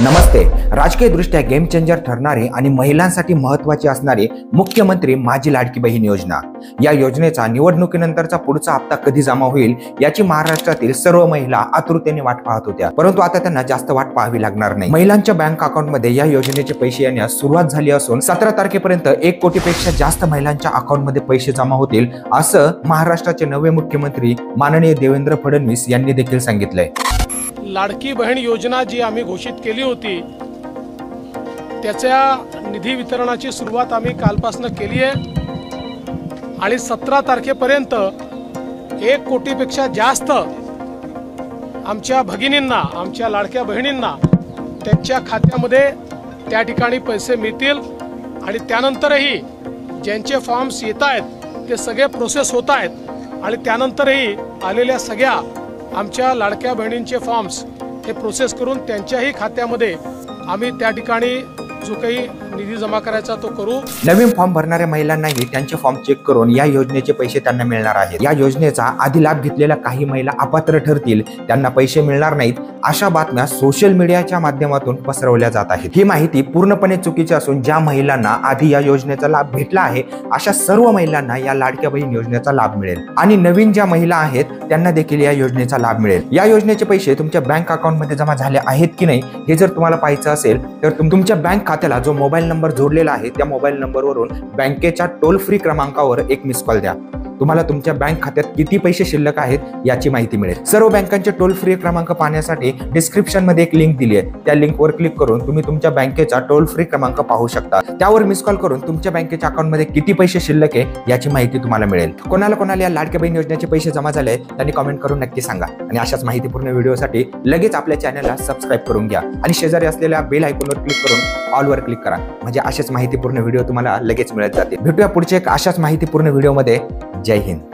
नमस्ते. राजकीय दृष्ट्या game changer ठरणारे आणि महिलांसाठी महत्त्वाची असणारी मुख्यमंत्री माझी लाडकी बहीण योजना, या योजनेचा निवडणुकीनंतरचा पुढचा हप्ता कधी जमा होईल याची महाराष्ट्रातील सर्व महिला आतुरतेने वाट पाहत होत्या. परंतु आता त्यांना जास्त वाट पाहावी लागणार नाही. महिलांच्या बँक अकाउंटमध्ये या योजनेचे पैसे येण्यास सुरुवात झाली असून 17 तारखेपर्यंत 1 कोटीपेक्षा जास्त महिलांच्या अकाउंटमध्ये पैसे जमा होतील, असं महाराष्ट्राचे नवे मुख्यमंत्री माननीय देवेंद्र फडणवीस यांनी देखील सांगितलंय. लाडकी बहीण योजना जी आम्ही घोषित केली होती त्याच्या निधी वितरणाची सुरुवात आम्ही कालपासून केली आहे आणि 17 तारखेपर्यंत 1 कोटीपेक्षा जास्त आमच्या भगिनींना, आमच्या लाडक्या बहिणींना त्यांच्या खात्यामध्ये त्या ठिकाणी पैसे मिळतील आणि त्यानंतरही ज्यांचे फॉर्म्स येत आहेत ते सगळे प्रोसेस होत आहेत आणि त्यानंतरही आलेल्या सगळ्या आमच्या लाडक्या बहिणींचे फॉर्म्स हे प्रोसेस करून त्यांच्याही खात्यामध्ये आम्ही त्या ठिकाणी जो काही निधी जमा करायचा तो करू. नवीन फॉर्म भरणाऱ्या महिलांनाही त्यांचे फॉर्म चेक करून या योजनेचे पैसे त्यांना मिळणार आहेत. या योजनेचा आधी लाभ घेतलेल्या काही महिला अपात्र ठरतील, त्यांना पैसे मिळणार नाहीत, अशा बातम्या सोशल मीडियाच्या माध्यमातून पसरवल्या जात आहेत. ही माहिती पूर्णपणे चुकीची असून ज्या महिलांना आधी या योजनेचा लाभ भेटला आहे अशा सर्व महिलांना या लाडक्या बहीण योजनेचा लाभ मिळेल आणि नवीन ज्या महिला आहेत त्यांना देखील या योजनेचा लाभ मिळेल. या योजनेचे पैसे तुमच्या बँक अकाउंटमध्ये जमा झाले आहेत की नाही हे जर तुम्हाला पाहायचं असेल तर तुमच्या बँक खात्याला जो मोबाईल नंबर जोडलेला आहे त्या मोबाईल नंबरवरून बँकेच्या टोल फ्री क्रमांकावर एक मिस कॉल द्या. तुम्हाला तुमच्या बँक खात्यात किती पैसे शिल्लक आहेत याची माहिती मिळेल. सर्व बँकांचे टोल फ्री क्रमांक पाहण्यासाठी डिस्क्रिप्शन मध्ये एक लिंक दिली आहे, त्या लिंकवर क्लिक करून तुम्ही तुमच्या बँकेचा टोल फ्री क्रमांक पाहू शकता. त्यावर मिस कॉल करून तुमच्या बँकेच्या अकाउंटमध्ये किती पैसे शिल्लक आहे याची माहिती तुम्हाला मिळेल. कोणाला या लाडक्या बहीण योजनेचे पैसे जमा झाले त्यांनी कमेंट करून नक्की सांगा आणि अशाच माहितीपूर्ण व्हिडिओसाठी लगेच आपल्या चॅनलला सबस्क्राईब करून घ्या आणि शेजारी असलेल्या बेल आयकॉनवर क्लिक करून ऑलवर क्लिक करा, म्हणजे अशाच माहितीपूर्ण व्हिडिओ तुम्हाला लगेच मिळत जातील. भेटूया पुढच्या एक अशाच माहितीपूर्ण व्हिडिओमध्ये. जय हिंद.